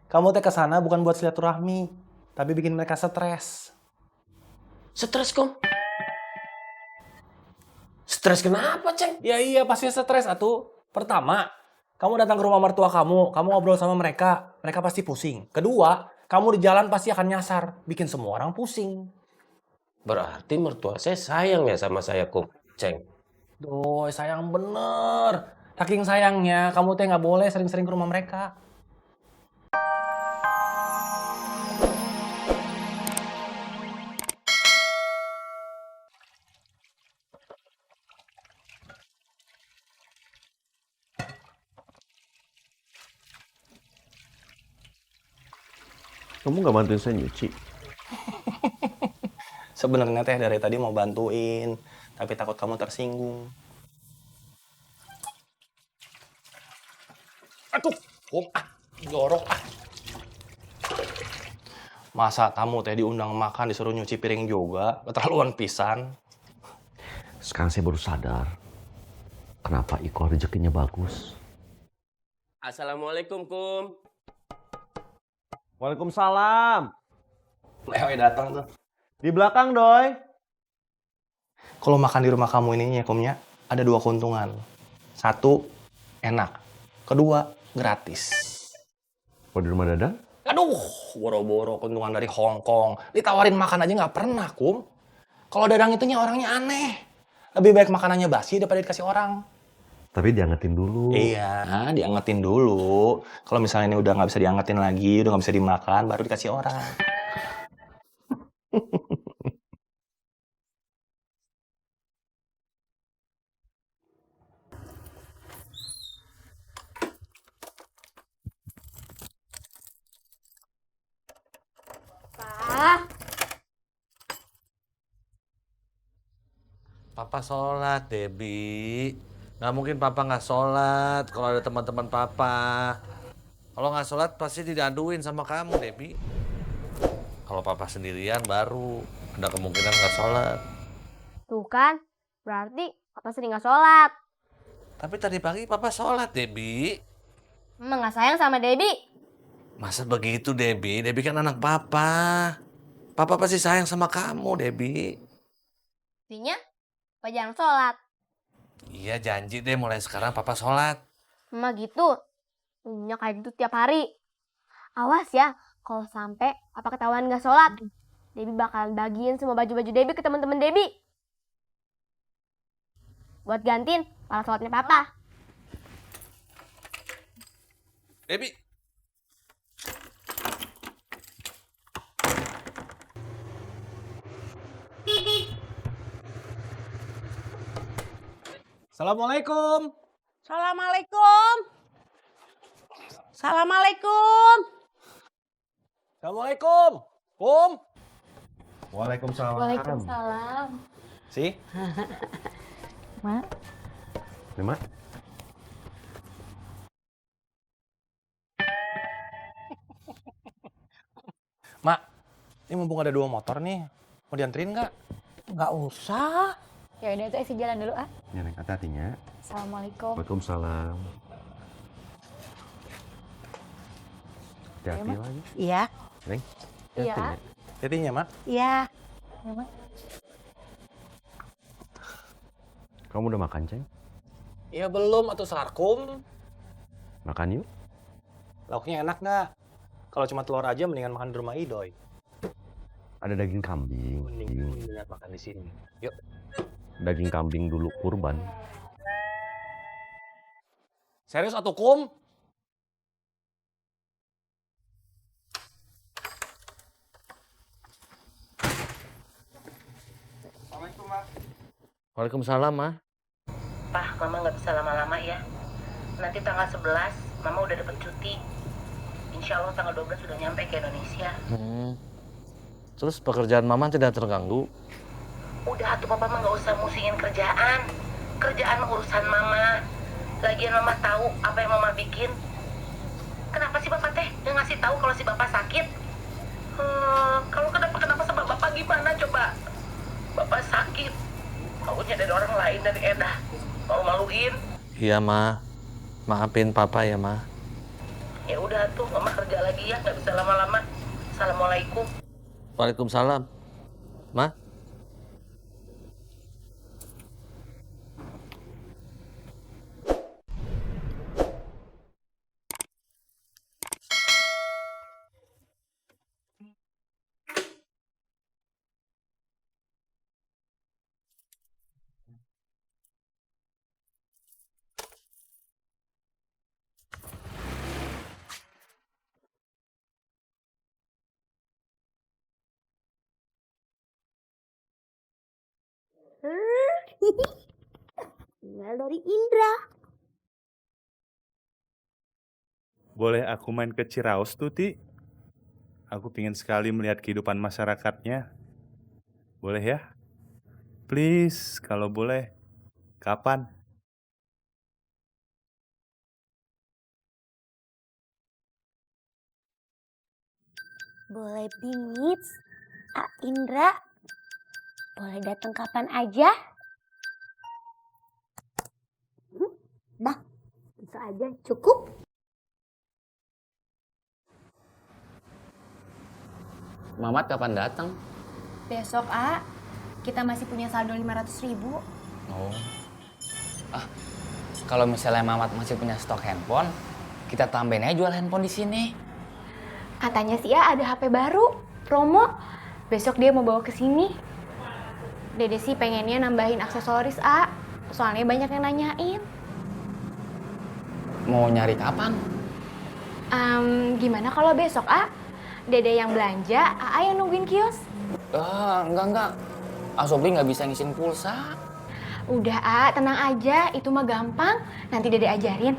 Kamu teh kesana bukan buat silaturahmi, tapi bikin mereka stres. Stres, Kom? Stres kenapa, Ceng? Ya iya pasti stres atuh. Pertama, kamu datang ke rumah mertua kamu ngobrol sama mereka pasti pusing. Kedua, kamu di jalan pasti akan nyasar, bikin semua orang pusing. Berarti mertua saya sayang ya sama saya, Kom. Ceng. Doi, sayang bener. Saking sayangnya, kamu teh nggak boleh sering-sering ke rumah mereka. Kamu nggak bantuin saya nyuci? Sebenarnya teh dari tadi mau bantuin, tapi takut kamu tersinggung. Aduh, jorok ah. Masa tamu teh diundang makan disuruh nyuci piring juga, keterlaluan pisan. Sekarang saya baru sadar kenapa Iko rezekinya bagus. Assalamualaikum, Kom. Waalaikumsalam. Lewe datang tuh. Di belakang, Doi. Kalau makan di rumah kamu ini ya, Komnya, ada 2 keuntungan. 1, enak. Kedua, gratis. Kalau di rumah Dadang? Aduh, boro-boro keuntungan dari Hong Kong. Ditawarin makan aja nggak pernah, Kum. Kalau Dadang itunya orangnya aneh. Lebih baik makanannya basi daripada dikasih orang. Tapi diangetin dulu. Iya, diangetin dulu. Kalau misalnya ini udah nggak bisa diangetin lagi, udah nggak bisa dimakan, baru dikasih orang. Pak, Papa sholat, Debbie. Nggak mungkin Papa nggak sholat kalau ada teman-teman Papa. Kalau nggak sholat pasti diaduin sama kamu, Debbie. Kalau Papa sendirian baru ada kemungkinan nggak sholat. tuh kan, berarti Papa sering gak sholat. Tapi tadi pagi Papa sholat, Debbie. Emang gak sayang sama Debbie? Masa begitu, Debbie? Debbie kan anak Papa. Papa pasti sayang sama kamu, Debbie. Artinya, Papa jarang sholat. Iya, janji deh mulai sekarang Papa sholat. Emang gitu, punya kayak gitu tiap hari. Awas ya, kalau sampai Papa ketahuan gak sholat, Debbie bakalan bagiin semua baju-baju Debbie ke teman-teman Debbie. Buat gantiin para sholatnya Papa. Debbie. Assalamualaikum. Assalamualaikum. Assalamualaikum. Assalamualaikum. Kum. Waalaikumsalam. Waalaikumsalam. Si? Mak, Nih, Mak. Mak, ini mumpung ada 2 motor nih. Mau dianterin nggak? nggak usah. Ya udah itu isi jalan dulu ah. Ya, Neng, hati-hatinya. Assalamualaikum. Waalaikumsalam. Hati-hati lagi. Iya, Neng, Iya. hati-hati ya. Jadinya, Mak. iya. Kamu udah makan, Ceng? Iya belum, atau sarkum. Makan yuk. Lauknya enak nggak? Kalau cuma telur aja mendingan makan di rumah Idoy. Ada daging kambing. Mendingan makan di sini. Yuk. Daging kambing dulu kurban. Serius atau Kum? Waalaikumsalam, Ma. Pak, Mama nggak bisa lama-lama ya. Nanti tanggal 11, Mama udah dapet cuti. Insya Allah tanggal 12 sudah nyampe ke Indonesia. Terus pekerjaan Mama tidak terganggu? Udah tuh Papa mah nggak usah musingin kerjaan. Kerjaan mah urusan Mama. Lagian Mama tahu apa yang Mama bikin. Kenapa sih Bapak teh nggak ngasih tahu kalau si Bapak sakit? Kalau kenapa sama Bapak gimana coba? Bapak sakit. Maunya dari orang lain, dari Edah. Mau maluin. Iya, Ma. Maafin Papa ya, Ma. Ya udah tuh, mama kerja lagi ya, nggak bisa lama-lama. Assalamualaikum. Waalaikumsalam. Ma? Tinggal dari Indra. Boleh aku main ke Ciraos, Tuti? Aku pingin sekali melihat kehidupan masyarakatnya. Boleh ya? Please, kalau boleh. Kapan? Boleh bingit, Indra. Boleh datang kapan aja. Dah, bisa aja cukup. Mamat kapan datang? Besok, A. Kita masih punya saldo 500.000. Oh. Kalau misalnya Mamat masih punya stok handphone, kita tambahin aja jual handphone di sini. Katanya sih A ada HP baru, promo. Besok dia mau bawa ke sini. Dede sih pengennya nambahin aksesoris, A. Soalnya banyak yang nanyain. Mau nyari kapan? Gimana kalau besok, A? Dede yang belanja, AA yang nungguin kios. Enggak. Asobri nggak bisa ngisiin pulsa. Udah, A, tenang aja. Itu mah gampang. Nanti Dede ajarin.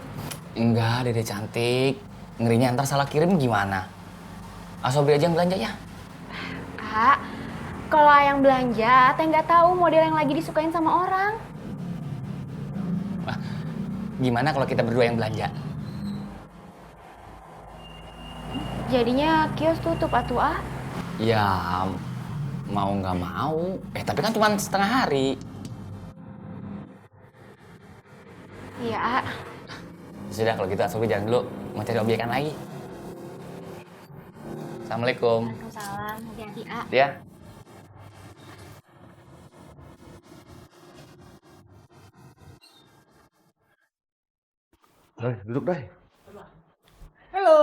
Enggak, Dede cantik. Ngerinya ntar salah kirim gimana? Asobri aja yang belanja ya. A, kalau yang belanja, Teh nggak tahu model yang lagi disukain sama orang. Gimana kalau kita berdua yang belanja? Jadinya kios tutup atuh, A. Ya, mau nggak mau. Tapi kan cuma setengah hari. Iya, A. Sudah, kalau gitu Asobri jalan dulu. Mau cari objekan lagi. Assalamualaikum. Waalaikumsalam. Hati-hati, A. Ya. Duduk deh. Halo.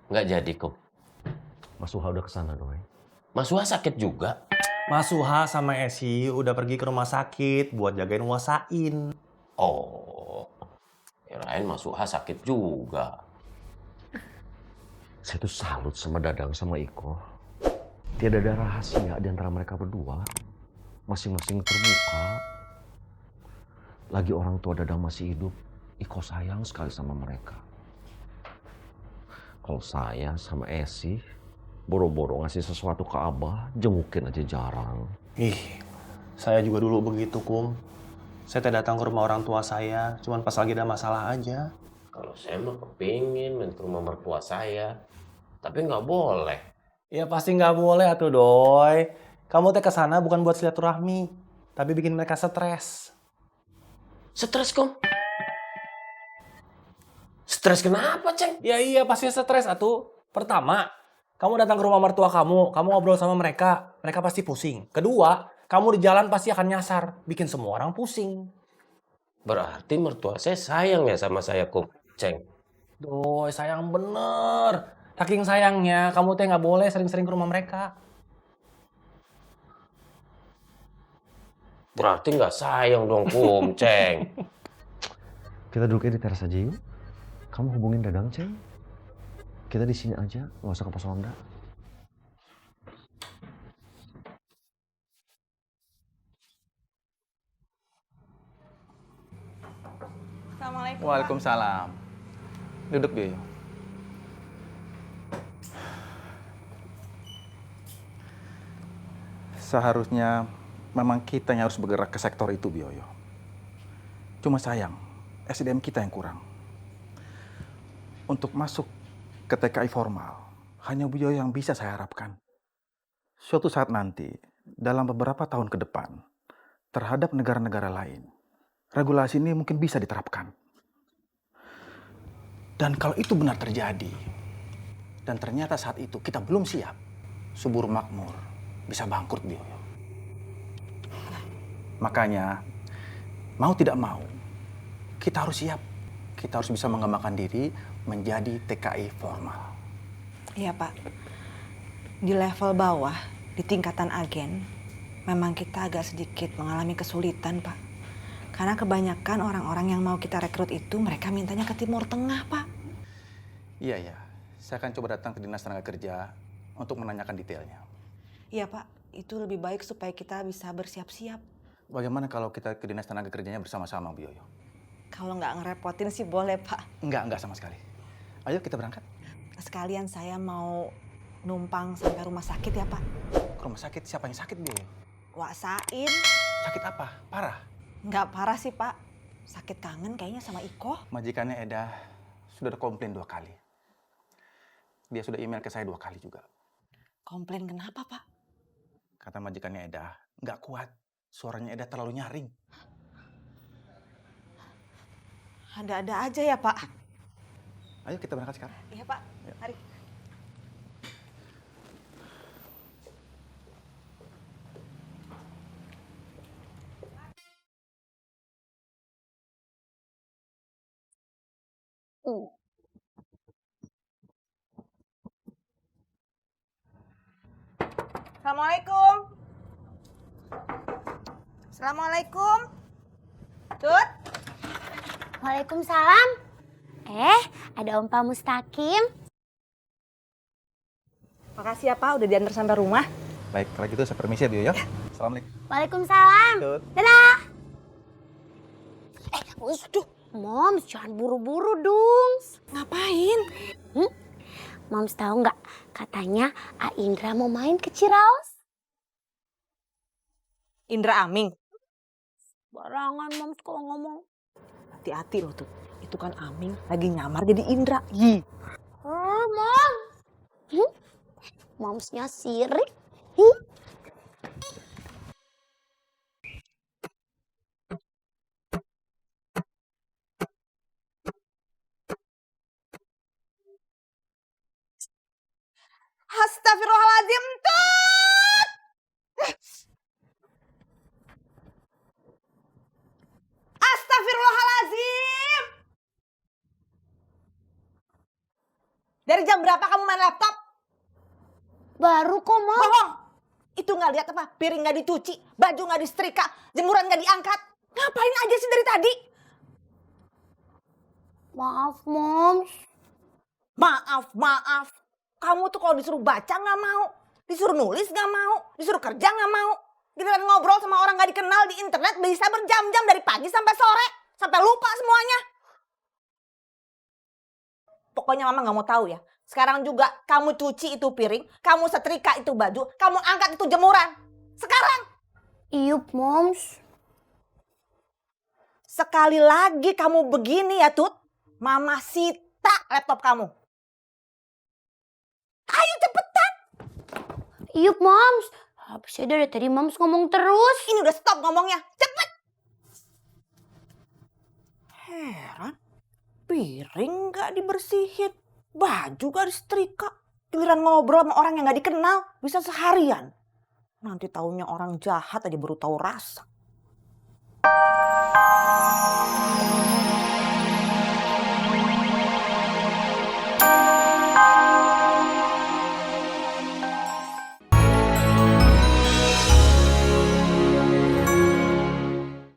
Nggak jadi, Kum. Mas Suha udah kesana doi. Mas Suha sakit juga. Mas Suha sama Esi udah pergi ke rumah sakit buat jagain Wasain. Oh, kirain Mas Suha sakit juga. Saya tuh salut sama Dadang sama Iko. Tiada ada rahasia di antara mereka berdua. Masing-masing terbuka. Lagi orang tua Dadang masih hidup, Iko sayang sekali sama mereka. Kalau saya sama Esi, boro-boro ngasih sesuatu ke Abah, jengukin aja jarang. Ih, saya juga dulu begitu, Kum. Saya teh datang ke rumah orang tua saya, cuman pas lagi ada masalah aja. Kalau saya mah kepingin main ke rumah mertua saya. Tapi nggak boleh. Ya pasti nggak boleh atuh, Doi. Kamu teh kesana bukan buat silaturahmi, tapi bikin mereka stres. Stres, Kum? Stres kenapa, Ceng? Ya iya, pasti stres atuh. Pertama, kamu datang ke rumah mertua kamu ngobrol sama mereka pasti pusing. Kedua, kamu di jalan pasti akan nyasar, bikin semua orang pusing. Berarti mertua saya sayang ya sama saya, Kum. Ceng. Doi, sayang bener. Saking sayangnya, kamu teh nggak boleh sering-sering ke rumah mereka. Berarti nggak sayang dong, Kum, Ceng. Kita duduknya di teras aja yuk. Kamu hubungin Dadang, Ceng. Kita di sini aja, nggak usah ke pos Honda. Assalamualaikum. Waalaikumsalam. Duduk dulu. Seharusnya memang kita yang harus bergerak ke sektor itu, Bioyo. Cuma sayang, SDM kita yang kurang. Untuk masuk ke TKI formal, hanya Bioyo yang bisa saya harapkan. Suatu saat nanti, dalam beberapa tahun ke depan, terhadap negara-negara lain, regulasi ini mungkin bisa diterapkan. Dan kalau itu benar terjadi, dan ternyata saat itu kita belum siap, subur makmur bisa bangkrut, Bioyo. Makanya, mau tidak mau, kita harus siap. Kita harus bisa mengembangkan diri menjadi TKI formal. Iya Pak, di level bawah, di tingkatan agen, memang kita agak sedikit mengalami kesulitan Pak. Karena kebanyakan orang-orang yang mau kita rekrut itu mereka mintanya ke Timur Tengah Pak. Iya, ya. Saya akan coba datang ke Dinas Tenaga Kerja untuk menanyakan detailnya. Iya Pak, itu lebih baik supaya kita bisa bersiap-siap. Bagaimana kalau kita ke Dinas Tenaga Kerjanya bersama-sama, Bioyo? Kalau nggak ngerepotin sih boleh Pak. Enggak sama sekali. Ayo kita berangkat. Sekalian saya mau numpang sampai rumah sakit ya Pak. Rumah sakit? Siapa yang sakit, Bioyo? Wak Sain. Sakit apa? Parah? Nggak parah sih Pak. Sakit kangen kayaknya sama Iko. Majikannya Eda sudah ada komplain 2 kali. Dia sudah email ke saya 2 kali juga. Komplain kenapa Pak? Kata majikannya Eda, nggak kuat. Suaranya Eda terlalu nyaring. Ada-ada aja ya Pak. Ayo kita berangkat sekarang. Iya Pak, mari. Assalamualaikum. Assalamualaikum. Tut. Waalaikumsalam. Ada Om Pak Mustaqim. Makasih ya Pak, udah diantar sampai rumah. Baik, kalau gitu saya permisi ya, Bio ya. Assalamualaikum. Waalaikumsalam. Tut. Dadah. Waduh, Moms, jangan buru-buru dong. Ngapain? Moms tahu nggak? Katanya A Indra mau main ke Ciraos. Indra Aming. Barangan Moms kalau ngomong. Hati-hati loh tuh. Itu kan Aming lagi nyamar jadi Indra. Yi. Moms. Momsnya sirik. Astagfirullahaladzim, Tut! Astagfirullahaladzim! Dari jam berapa kamu main laptop? Baru kok, Mom. Bohong! Itu nggak lihat apa? Piring nggak dicuci, baju nggak disetrika, jemuran nggak diangkat. Ngapain aja sih dari tadi? Maaf, Moms. Maaf. Kamu tuh kalau disuruh baca nggak mau, disuruh nulis nggak mau, disuruh kerja nggak mau. Giliran ngobrol sama orang nggak dikenal di internet bisa berjam-jam dari pagi sampai sore, sampai lupa semuanya. Pokoknya mama nggak mau tahu ya. Sekarang juga kamu cuci itu piring, kamu setrika itu baju, kamu angkat itu jemuran. Sekarang. Iyup, Moms. Sekali lagi kamu begini ya, Tut. Mama sita laptop kamu. Ayo cepetan. Iyup, Moms. Habisnya dari tadi Moms ngomong terus. Ini udah stop ngomongnya. Cepet. Heran. Piring gak dibersihin. Baju gak disetrika. Giliran ngobrol sama orang yang gak dikenal. Bisa seharian. Nanti taunya orang jahat aja baru tahu rasa.